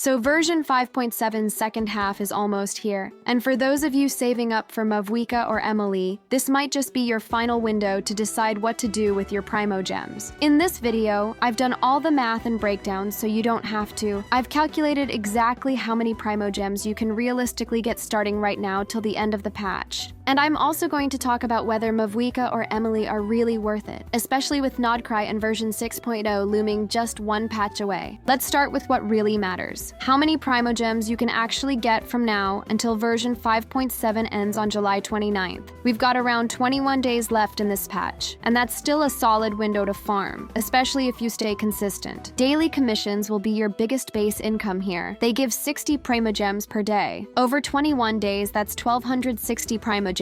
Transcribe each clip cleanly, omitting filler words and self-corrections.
So version 5.7's second half is almost here, and for those of you saving up for Mavuika or Emilie, this might just be your final window to decide what to do with your Primogems. In this video, I've done all the math and breakdowns so you don't have to. I've calculated exactly how many Primogems you can realistically get starting right now till the end of the patch. And I'm also going to talk about whether Mavuika or Emilie are really worth it, especially with Nodkrai and version 6.0 looming just one patch away. Let's start with what really matters. How many Primogems you can actually get from now until version 5.7 ends on July 29th. We've got around 21 days left in this patch, and that's still a solid window to farm, especially if you stay consistent. Daily commissions will be your biggest base income here. They give 60 Primogems per day. Over 21 days, that's 1,260 Primogems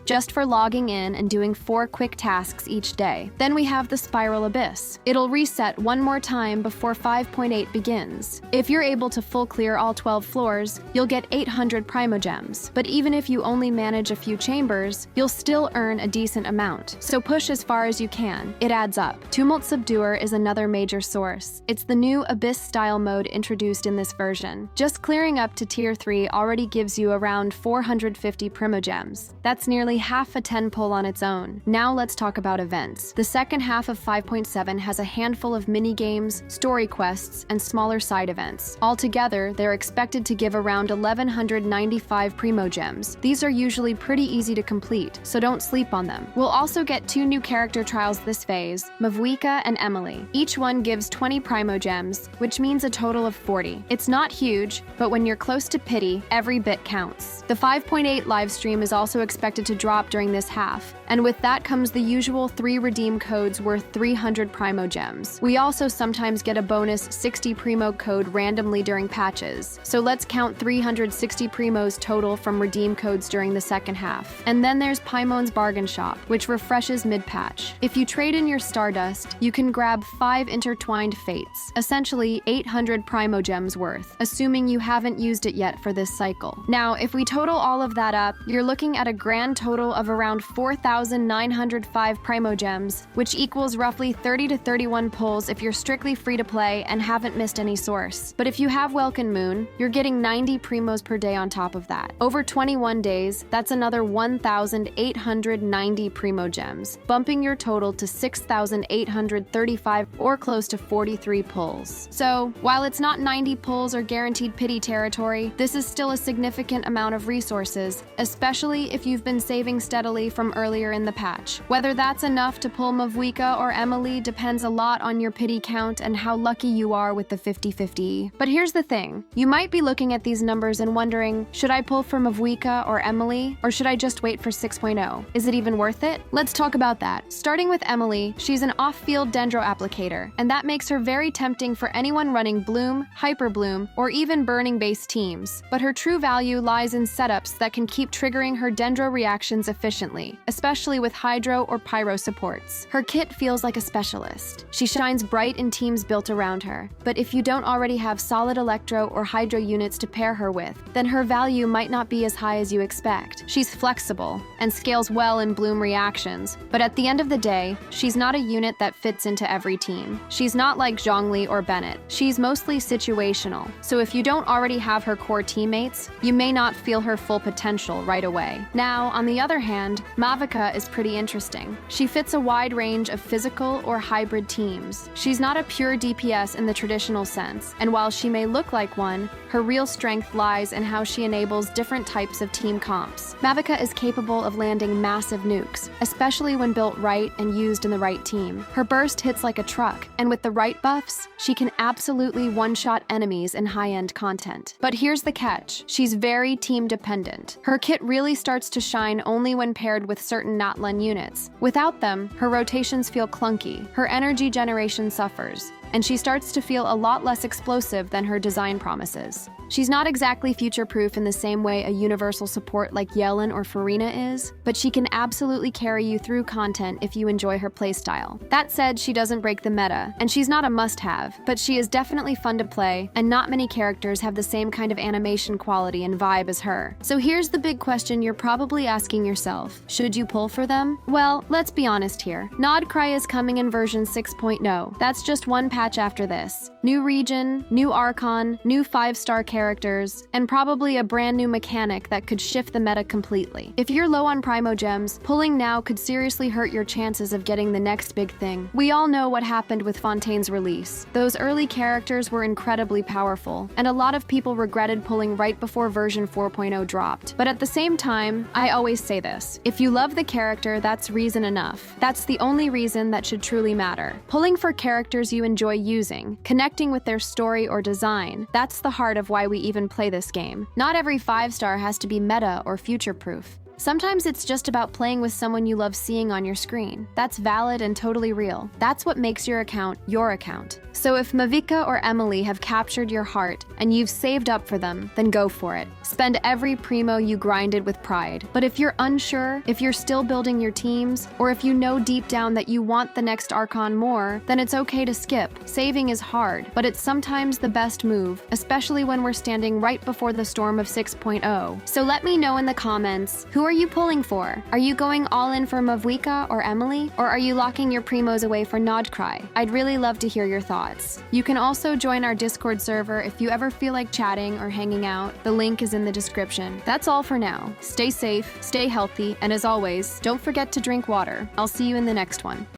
just for logging in and doing 4 quick tasks each day. Then we have the Spiral Abyss. It'll reset one more time before 5.8 begins. If you're able to full clear all 12 floors, you'll get 800 Primogems. But even if you only manage a few chambers, you'll still earn a decent amount. So push as far as you can. It adds up. Tumult Subduer is another major source. It's the new Abyss-style mode introduced in this version. Just clearing up to Tier 3 already gives you around 450 Primogems. That's nearly half a 10 pull on its own. Now let's talk about events. The second half of 5.7 has a handful of mini-games, story quests, and smaller side events. Altogether, they're expected to give around 1,195 Primogems. These are usually pretty easy to complete, so don't sleep on them. We'll also get 2 new character trials this phase, Mavuika and Emilie. Each one gives 20 Primogems, which means a total of 40. It's not huge, but when you're close to pity, every bit counts. The 5.8 livestream is also expected to drop during this half, and with that comes the usual 3 redeem codes worth 300 Primogems. We also sometimes get a bonus 60 Primo code randomly during patches, so let's count 360 Primos total from redeem codes during the second half. And then there's Paimon's Bargain Shop, which refreshes mid-patch. If you trade in your Stardust, you can grab 5 intertwined fates, essentially 800 Primogems worth, assuming you haven't used it yet for this cycle. Now, if we total all of that up, you're looking at a grand total of around 4,905 Primogems, which equals roughly 30 to 31 pulls if you're strictly free to play and haven't missed any source. But if you have Welkin Moon, you're getting 90 Primos per day on top of that. Over 21 days, that's another 1,890 Primogems, bumping your total to 6,835 or close to 43 pulls. So, while it's not 90 pulls or guaranteed pity territory, this is still a significant amount of resources, especially if you've been saving steadily from earlier in the patch. Whether that's enough to pull Mavuika or Emilie depends a lot on your pity count and how lucky you are with the 50-50. But here's the thing. You might be looking at these numbers and wondering, should I pull for Mavuika or Emilie, or should I just wait for 6.0? Is it even worth it? Let's talk about that. Starting with Emilie, she's an off-field dendro applicator, and that makes her very tempting for anyone running Bloom, Hyper Bloom, or even burning-based teams. But her true value lies in setups that can keep triggering her dendro reactions efficiently, especially with Hydro or Pyro supports. Her kit feels like a specialist. She shines bright in teams built around her, but if you don't already have solid Electro or Hydro units to pair her with, then her value might not be as high as you expect. She's flexible and scales well in Bloom reactions, but at the end of the day, she's not a unit that fits into every team. She's not like Zhongli or Bennett. She's mostly situational, so if you don't already have her core teammates, you may not feel her full potential right away. Now, on the other hand, Mavuika is pretty interesting. She fits a wide range of physical or hybrid teams. She's not a pure DPS in the traditional sense, and while she may look like one, her real strength lies in how she enables different types of team comps. Mavuika is capable of landing massive nukes, especially when built right and used in the right team. Her burst hits like a truck, and with the right buffs, she can absolutely one-shot enemies in high-end content. But here's the catch. She's very team-dependent. Her kit really starts to shine only when paired with certain Natlan units. Without them, her rotations feel clunky, her energy generation suffers, and she starts to feel a lot less explosive than her design promises. She's not exactly future-proof in the same way a universal support like Yellen or Farina is, but she can absolutely carry you through content if you enjoy her playstyle. That said, she doesn't break the meta, and she's not a must-have, but she is definitely fun to play, and not many characters have the same kind of animation quality and vibe as her. So here's the big question you're probably asking yourself. Should you pull for them? Well, let's be honest here. Nodkrai is coming in version 6.0. That's just one patch after this. New region, new Archon, new 5-star characters, and probably a brand new mechanic that could shift the meta completely. If you're low on Primogems, pulling now could seriously hurt your chances of getting the next big thing. We all know what happened with Fontaine's release. Those early characters were incredibly powerful, and a lot of people regretted pulling right before version 4.0 dropped. But at the same time, I always say this: if you love the character, that's reason enough. That's the only reason that should truly matter. Pulling for characters you enjoy using, connecting with their story or design, that's the heart of why we even play this game. Not every 5-star has to be meta or future-proof. Sometimes it's just about playing with someone you love seeing on your screen. That's valid and totally real. That's what makes your account your account. So if Mavuika or Emilie have captured your heart and you've saved up for them, then go for it. Spend every primo you grinded with pride. But if you're unsure, if you're still building your teams, or if you know deep down that you want the next Archon more, then it's okay to skip. Saving is hard, but it's sometimes the best move, especially when we're standing right before the storm of 6.0. So let me know in the comments, who are you pulling for? Are you going all in for Mavuika or Emilie? Or are you locking your primos away for Nodkrai? I'd really love to hear your thoughts. You can also join our Discord server if you ever feel like chatting or hanging out. The link is in the description. That's all for now. Stay safe, stay healthy, and as always, don't forget to drink water. I'll see you in the next one.